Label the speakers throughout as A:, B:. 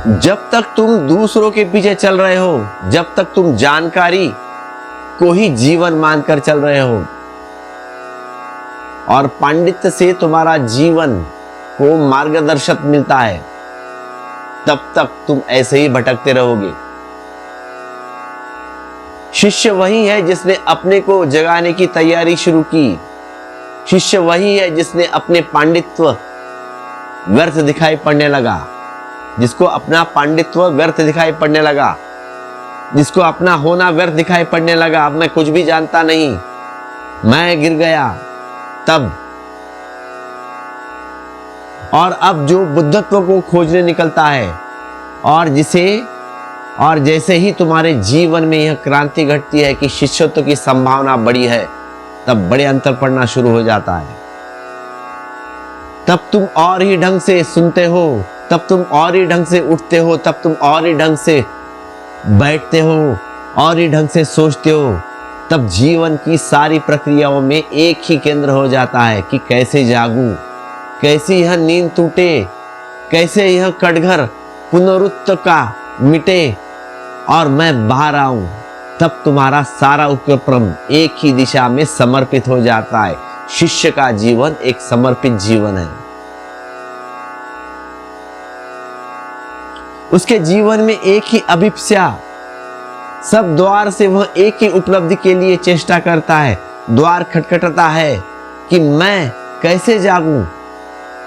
A: जब तक तुम दूसरों के पीछे चल रहे हो, जब तक तुम जानकारी को ही जीवन मानकर चल रहे हो और पांडित्य से तुम्हारा जीवन को मार्गदर्शन मिलता है, तब तक तुम ऐसे ही भटकते रहोगे। शिष्य वही है जिसने अपने को जगाने की तैयारी शुरू की। शिष्य वही है जिसने अपने पांडित्व व्यर्थ दिखाई पड़ने लगा, जिसको अपना पांडित्व व्यर्थ दिखाई पड़ने लगा, जिसको अपना होना व्यर्थ दिखाई पड़ने लगा। अब मैं कुछ भी जानता नहीं, मैं गिर गया तब। और अब जो बुद्धत्व को खोजने निकलता है और जैसे ही तुम्हारे जीवन में यह क्रांति घटती है कि शिष्यत्व की संभावना बड़ी है, तब बड़े अंतर पड़ना शुरू हो जाता है। तब तुम और ही ढंग से सुनते हो, तब तुम और ही ढंग से उठते हो, तब तुम और ही ढंग से बैठते हो, और ही ढंग से सोचते हो। तब जीवन की सारी प्रक्रियाओं में एक ही केंद्र हो जाता है कि कैसे जागूं, कैसे यह नींद टूटे, कैसे यह कटघर पुनरुत्थान का मिटे और मैं बाहर आऊं। तब तुम्हारा सारा उपक्रम एक ही दिशा में समर्पित हो जाता है। शिष्य का जीवन एक समर्पित जीवन है। उसके जीवन में एक ही अभिप्सा, सब द्वार से वह एक ही उपलब्धि के लिए चेष्टा करता है। द्वार खटखटाता है कि मैं कैसे जागूं,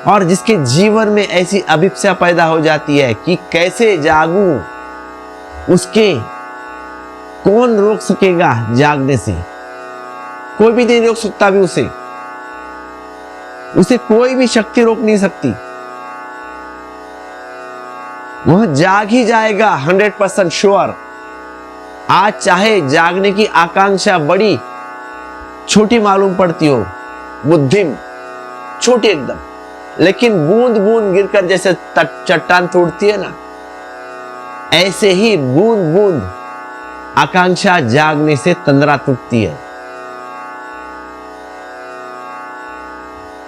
A: और जिसके जीवन में ऐसी अभिप्सा पैदा हो जाती है कि कैसे जागूं, उसके कौन रोक सकेगा जागने से? कोई भी नहीं रोक सकता भी उसे कोई भी शक्ति रोक नहीं सकती। वह जाग ही जाएगा 100% श्योर। आज चाहे जागने की आकांक्षा बड़ी छोटी मालूम पड़ती हो, बुद्धिम छोटी एकदम, लेकिन बूंद बूंद गिरकर जैसे चट्टान टूटती है ना, ऐसे ही बूंद बूंद आकांक्षा जागने से तंद्रा टूटती है।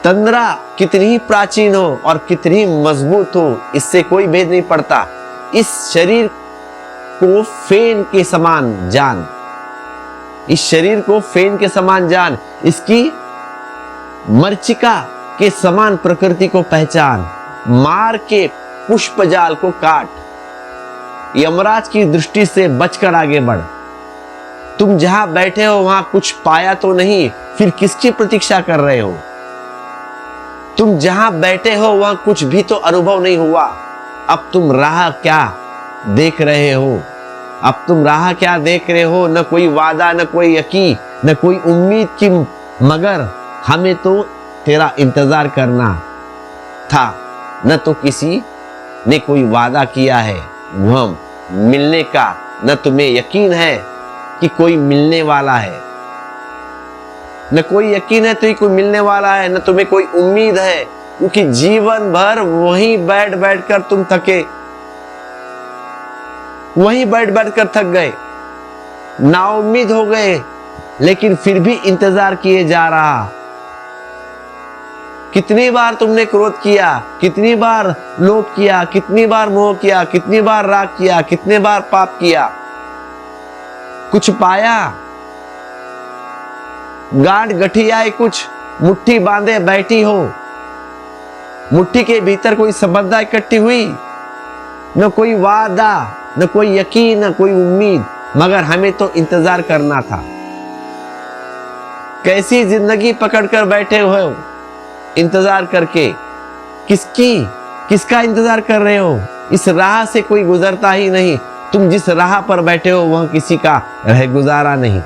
A: तंद्रा कितनी ही प्राचीन हो और कितनी ही मजबूत हो, इससे कोई भेद नहीं पड़ता। इस शरीर को फेन के समान जान, इस शरीर को फेन के समान जान, इसकी मरीचिका के समान प्रकृति को पहचान, मार के पुष्प जाल को काट, यमराज की दृष्टि से बचकर आगे बढ़। तुम जहां बैठे हो वहां कुछ पाया तो नहीं, फिर किसकी प्रतीक्षा कर रहे हो? तुम जहां बैठे हो वहां कुछ भी तो अनुभव नहीं हुआ, अब तुम राह क्या देख रहे हो? अब तुम राह क्या देख रहे हो? न कोई वादा, न कोई यकीन, न कोई उम्मीद की, मगर हमें तो तेरा इंतजार करना था। न तो किसी ने कोई वादा किया है वह मिलने का, न तुम्हें यकीन है कि कोई मिलने वाला है, न कोई यकीन है तो ही कोई मिलने वाला है, न तुम्हें कोई उम्मीद है, क्योंकि जीवन भर वहीं बैठ बैठ कर तुम थके, वहीं बैठ बैठ कर थक गए, नाउम्मीद हो गए, लेकिन फिर भी इंतजार किए जा रहा। कितनी बार तुमने क्रोध किया, कितनी बार लोभ किया, कितनी बार मोह किया, कितनी बार राग किया, कितने बार पाप किया, कुछ पाया? गांठ गठियाए कुछ, मुट्ठी बांधे बैठी हो, मुट्ठी के भीतर कोई संबंधा इकट्ठी हुई, न कोई वादा, न कोई यकीन, न कोई उम्मीद, मगर हमें तो इंतजार करना था। कैसी जिंदगी पकड़कर बैठे हो इंतजार करके? किसका इंतजार कर रहे हो? इस राह से कोई गुजरता ही नहीं। तुम जिस राह पर बैठे हो वह किसी का रह गुजारा नहीं।